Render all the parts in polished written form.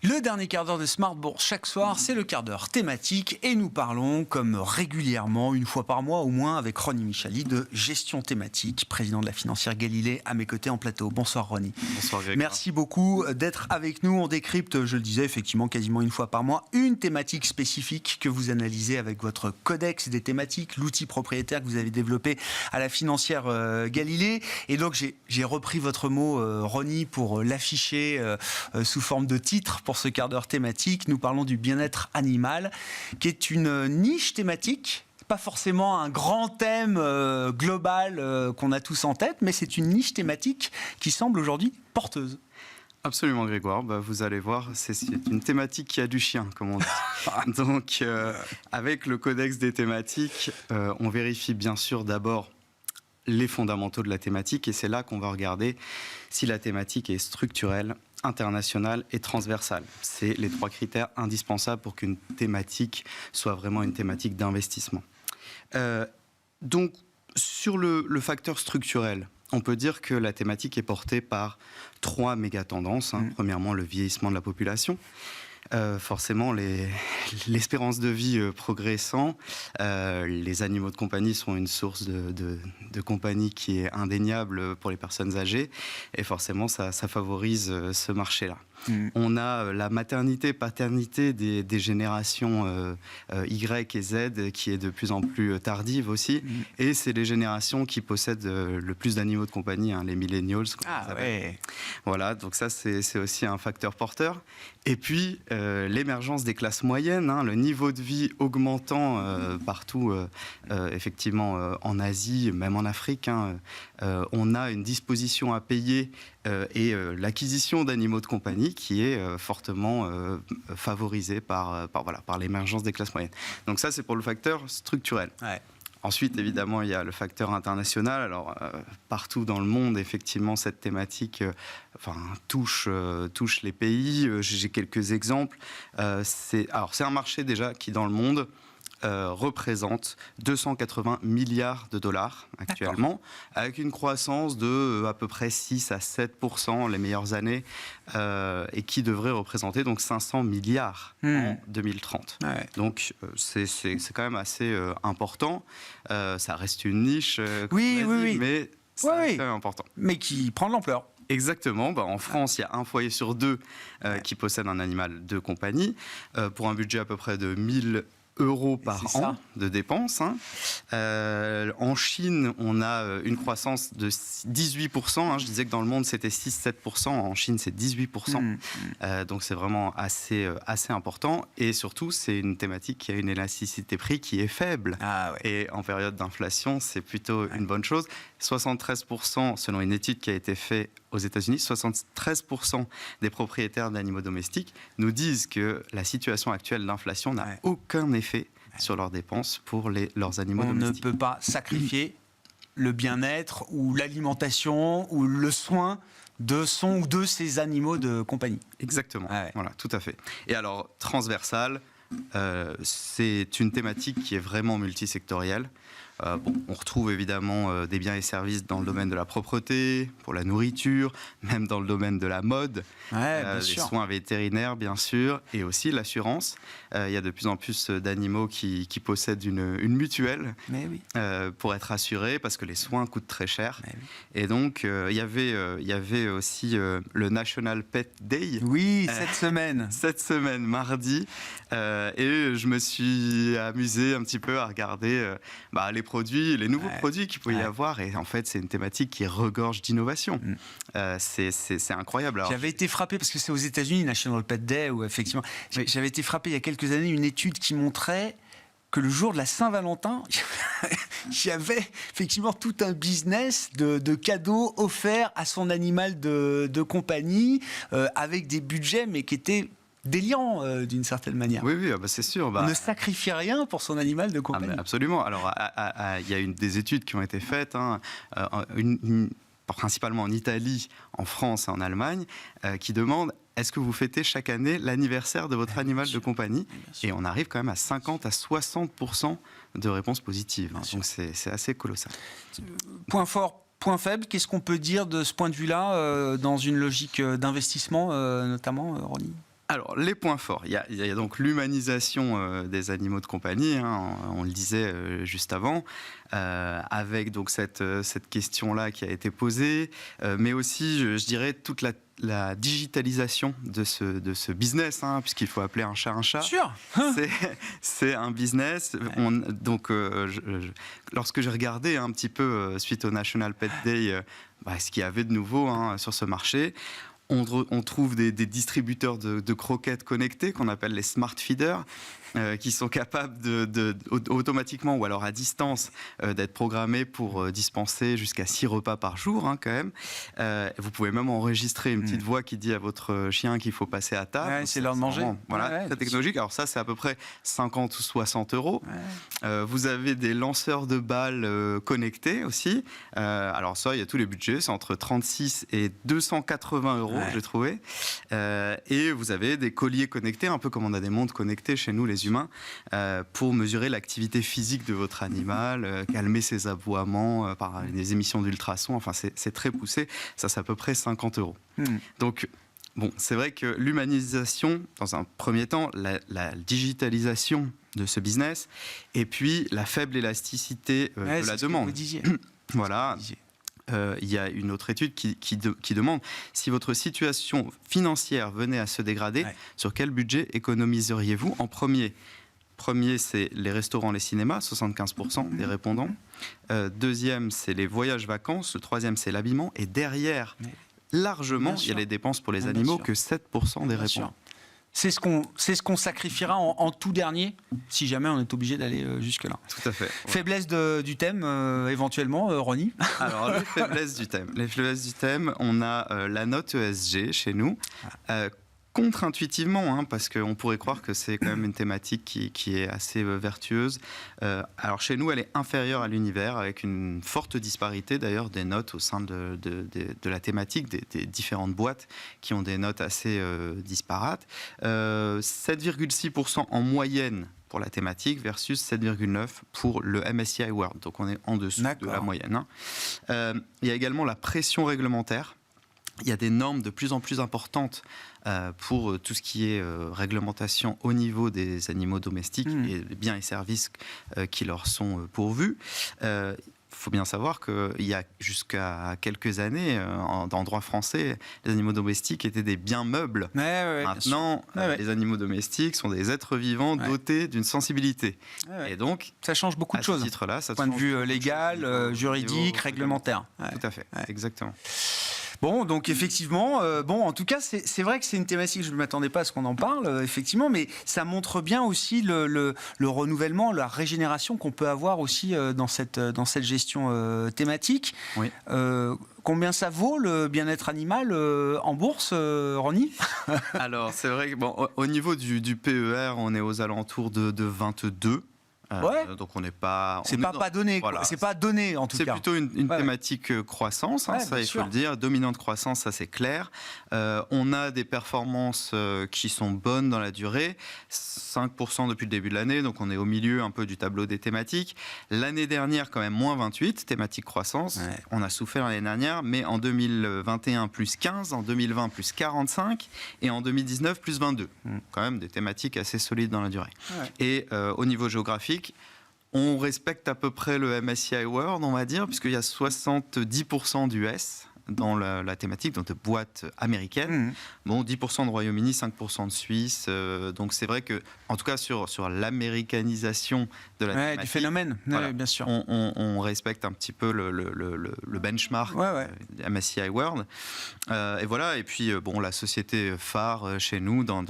Le dernier quart d'heure de Smart Bourse chaque soir, c'est le quart d'heure thématique et nous parlons, comme régulièrement, une fois par mois au moins, avec Ronnie Michali de gestion thématique, président de la financière Galilée, à mes côtés en plateau. Bonsoir Ronnie. Bonsoir Greg. Merci beaucoup d'être avec nous. On décrypte, je le disais, effectivement, quasiment une fois par mois, une thématique spécifique que vous analysez avec votre codex des thématiques, l'outil propriétaire que vous avez développé à la financière Galilée. Et donc, j'ai repris votre mot, Ronnie, pour l'afficher sous forme de titre pour ce quart d'heure thématique. Nous parlons du bien-être animal, qui est une niche thématique, pas forcément un grand thème global qu'on a tous en tête, mais c'est une niche thématique qui semble aujourd'hui porteuse. Absolument Grégoire, vous allez voir, c'est une thématique qui a du chien, comme on dit. Donc, avec le codex des thématiques, on vérifie bien sûr d'abord les fondamentaux de la thématique, et c'est là qu'on va regarder si la thématique est structurelle, internationale et transversale. C'est les 3 critères indispensables pour qu'une thématique soit vraiment une thématique d'investissement. Donc, sur le facteur structurel, on peut dire que la thématique est portée par 3 méga-tendances. Premièrement, le vieillissement de la population. Forcément, l'espérance de vie progressant, les animaux de compagnie sont une source de compagnie qui est indéniable pour les personnes âgées, et forcément, ça favorise ce marché-là. On a la maternité-paternité des générations Y et Z qui est de plus en plus tardive aussi, et c'est les générations qui possèdent le plus d'animaux de compagnie, les millennials. Ouais. Voilà, donc ça c'est aussi un facteur porteur. Et puis l'émergence des classes moyennes, le niveau de vie augmentant partout, effectivement en Asie, même en Afrique, on a une disposition à payer et l'acquisition d'animaux de compagnie qui est fortement favorisée par l'émergence des classes moyennes. Donc ça, c'est pour le facteur structurel. Ouais. Ensuite, évidemment, il y a le facteur international. Alors, partout dans le monde, effectivement, cette thématique touche les pays. J'ai quelques exemples. C'est un marché déjà qui, dans le monde, représente 280 milliards de dollars actuellement, avec une croissance de à peu près 6 à 7% les meilleures années, et qui devrait représenter donc 500 milliards en 2030. Ouais. Donc c'est quand même assez important. Ça reste une niche, oui, mais c'est quand même important. Mais qui prend de l'ampleur. Exactement. En France, il y a un foyer sur 2 qui possède un animal de compagnie, pour un budget à peu près de 1000 euros par an de dépenses. En Chine, on a une croissance de 18%. Je disais que dans le monde, c'était 6-7%. En Chine, c'est 18%. Donc, c'est vraiment assez important. Et surtout, c'est une thématique qui a une élasticité prix qui est faible. Et en période d'inflation, c'est plutôt une bonne chose. 73%, selon une étude qui a été faite aux États-Unis, 73% des propriétaires d'animaux domestiques nous disent que la situation actuelle d'inflation n'a aucun effet sur leurs dépenses pour leurs animaux domestiques. On ne peut pas sacrifier le bien-être ou l'alimentation ou le soin de son ou de ses animaux de compagnie. Exactement, voilà, tout à fait. Et alors, transversal, c'est une thématique qui est vraiment multisectorielle. On retrouve évidemment des biens et services dans le domaine de la propreté, pour la nourriture, même dans le domaine de la mode, les soins vétérinaires bien sûr, et aussi l'assurance. Il y a de plus en plus d'animaux qui possèdent une mutuelle pour être assurés, parce que les soins coûtent très cher. Et donc il y avait aussi le National Pet Day. Oui, cette semaine. Cette semaine, mardi. Et je me suis amusé un petit peu à regarder les nouveaux produits qu'il peut y avoir. Et en fait, c'est une thématique qui regorge d'innovation. C'est incroyable. Alors, j'avais été frappé, parce que c'est aux États-Unis, National Pet Day, où effectivement, j'avais été frappé il y a quelques années, une étude qui montrait que le jour de la Saint-Valentin, il y avait effectivement tout un business de cadeaux offerts à son animal de compagnie, avec des budgets, mais qui étaient déliant d'une certaine manière. Oui, c'est sûr. On ne sacrifie rien pour son animal de compagnie. Absolument. Alors, il y a des études qui ont été faites, principalement en Italie, en France et en Allemagne, qui demandent: est-ce que vous fêtez chaque année l'anniversaire de votre animal de compagnie ? Et on arrive quand même à 50 à 60% de réponses positives. Donc c'est assez colossal. Point fort, point faible, qu'est-ce qu'on peut dire de ce point de vue-là, dans une logique d'investissement, notamment, Ronnie ? Alors, les points forts. Il y a donc l'humanisation des animaux de compagnie, hein, on le disait juste avant, avec donc cette question-là qui a été posée, mais aussi, je dirais, toute la digitalisation de ce business, hein, puisqu'il faut appeler un chat un chat. Sûr. C'est un business. Lorsque j'ai regardé un petit peu, suite au National Pet Day, ce qu'il y avait de nouveau, hein, sur ce marché, on trouve des distributeurs de croquettes connectés qu'on appelle les smart feeders, qui sont capables automatiquement ou alors à distance d'être programmés pour dispenser jusqu'à 6 repas par jour, hein, quand même. Vous pouvez même enregistrer une petite voix qui dit à votre chien qu'il faut passer à table. Ouais, c'est l'heure de manger. Voilà, très technologique. Alors ça, c'est à peu près 50 ou 60 euros. Ouais. Vous avez des lanceurs de balles connectés aussi. Alors ça, il y a tous les budgets. C'est entre 36 et 280 euros, j'ai trouvé. Et vous avez des colliers connectés, un peu comme on a des montres connectées chez nous, les humains, pour mesurer l'activité physique de votre animal, calmer ses aboiements par des émissions d'ultrasons. Enfin, c'est très poussé. Ça, c'est à peu près 50 euros. Donc, bon, c'est vrai que l'humanisation, dans un premier temps, la digitalisation de ce business, et puis la faible élasticité de la demande. Vous disiez. Voilà. Il y a une autre étude qui demande si votre situation financière venait à se dégrader, sur quel budget économiseriez-vous en premier ? Premier, c'est les restaurants, les cinémas, 75% des répondants. Deuxième, c'est les voyages vacances. Le troisième, c'est l'habillement. Et derrière, largement, il y a les dépenses pour les animaux, que 7% des répondants. C'est ce qu'on sacrifiera en tout dernier, si jamais on est obligé d'aller jusque-là. Tout à fait. Ouais. Faiblesse du thème, éventuellement, Ronnie. Alors, les faiblesses du thème. Les faiblesses du thème, on a la note ESG chez nous. Contre-intuitivement, hein, parce qu'on pourrait croire que c'est quand même une thématique qui est assez vertueuse. Alors chez nous, elle est inférieure à l'univers, avec une forte disparité d'ailleurs des notes au sein de la thématique, des différentes boîtes qui ont des notes assez disparates. 7,6% en moyenne pour la thématique versus 7,9% pour le MSCI World. Donc on est en dessous de la moyenne. Hein. Il y a également la pression réglementaire. Il y a des normes de plus en plus importantes pour tout ce qui est réglementation au niveau des animaux domestiques et des biens et services qui leur sont pourvus. Il faut bien savoir qu'il y a jusqu'à quelques années, en droit français, les animaux domestiques étaient des biens meubles. Maintenant, les animaux domestiques sont des êtres vivants dotés d'une sensibilité. Et donc, ça change beaucoup de choses. À ce titre-là, ça point de vue légal, juridique, réglementaire. Tout à fait, exactement. Bon, donc effectivement, en tout cas, c'est vrai que c'est une thématique, je ne m'attendais pas à ce qu'on en parle, effectivement, mais ça montre bien aussi le renouvellement, la régénération qu'on peut avoir aussi dans cette gestion thématique. Oui. Combien ça vaut le bien-être animal en bourse, Ronnie ? Alors, c'est vrai que au niveau du PER, on est aux alentours de 22. Donc on n'est pas... C'est pas donné, voilà. C'est pas donné en tout cas. C'est plutôt une thématique croissance, hein, ça il faut le dire, dominante croissance, ça c'est clair. On a des performances qui sont bonnes dans la durée, 5% depuis le début de l'année, donc on est au milieu un peu du tableau des thématiques. L'année dernière quand même moins 28, thématique croissance, on a souffert l'année dernière, mais en 2021 plus 15, en 2020 plus 45 et en 2019 plus 22. Quand même des thématiques assez solides dans la durée. Et au niveau géographique, on respecte à peu près le MSCI World, on va dire, puisqu'il y a 70% d'US dans la thématique, donc de boîtes américaines. 10% de Royaume-Uni, 5% de Suisse. Donc c'est vrai que, en tout cas sur l'américanisation de la thématique, du phénomène, bien sûr. On respecte un petit peu le benchmark MSCI World. Et voilà. Et puis la société phare chez nous dans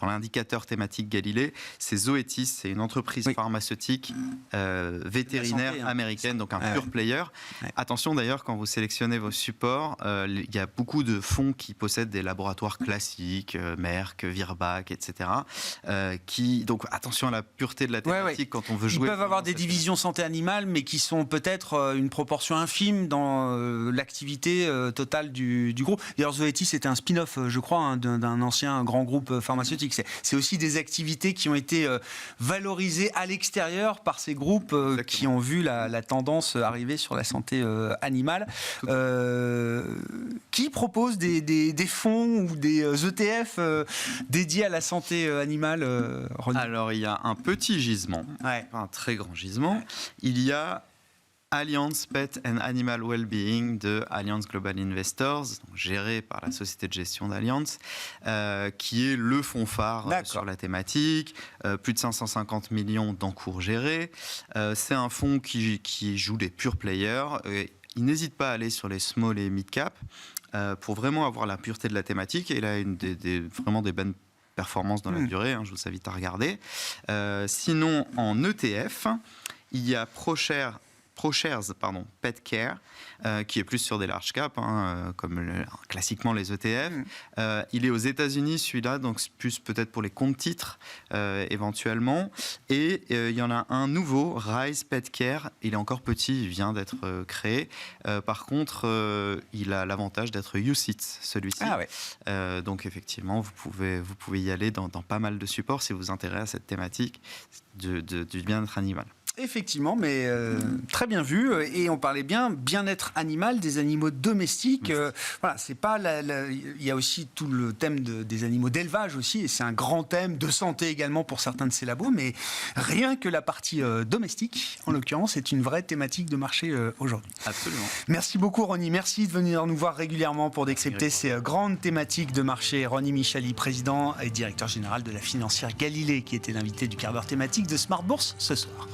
l'indicateur thématique Galilée, c'est Zoetis, c'est une entreprise pharmaceutique vétérinaire américaine, donc un pure player. Attention d'ailleurs quand vous sélectionnez vos supports, il y a beaucoup de fonds qui possèdent des laboratoires classiques, Merck, Virbac, etc. Donc attention à la pureté de la thématique quand on veut jouer. Ils peuvent avoir des divisions santé animale, mais qui sont peut-être une proportion infime dans l'activité totale du groupe. D'ailleurs, Zoetis c'était un spin-off, je crois, d'un ancien grand groupe pharmaceutique. C'est aussi des activités qui ont été valorisées à l'extérieur par ces groupes qui ont vu la tendance arriver sur la santé animale. qui propose des fonds ou des ETF dédiés à la santé animale, Ronnie? Alors, il y a un petit gisement, Ouais. pas un très grand gisement. Il y a Allianz Pet and Animal Wellbeing de Allianz Global Investors, donc géré par la société de gestion d'Allianz, qui est le fonds phare sur la thématique, plus de 550 millions d'encours gérés. C'est un fonds qui joue des pure players. Il n'hésite pas à aller sur les small et mid cap pour vraiment avoir la pureté de la thématique. Et il a vraiment des bonnes performances dans la durée, je vous invite à regarder. Sinon, en ETF, il y a ProShares Pet Care, qui est plus sur des large caps, comme classiquement les ETF. Il est aux États-Unis, celui-là, donc plus peut-être pour les comptes titres éventuellement. Et il y en a un nouveau, Rise Pet Care. Il est encore petit, il vient d'être créé. Par contre, il a l'avantage d'être UCITS, celui-ci. Ah ouais. Donc effectivement, vous pouvez y aller dans pas mal de supports si vous vous intéressez à cette thématique du bien-être animal. Effectivement, mais très bien vu. Et on parlait bien-être animal, des animaux domestiques. Voilà, c'est pas il y a aussi tout le thème des animaux d'élevage aussi, et c'est un grand thème de santé également pour certains de ces labos. Mais rien que la partie domestique, en l'occurrence, est une vraie thématique de marché aujourd'hui. Absolument. Merci beaucoup, Ronnie. Merci de venir nous voir régulièrement pour décrypter ces grandes thématiques de marché. Ronnie Michali, président et directeur général de la financière Galilée, qui était l'invité du quart d'heure thématique de Smart Bourse ce soir.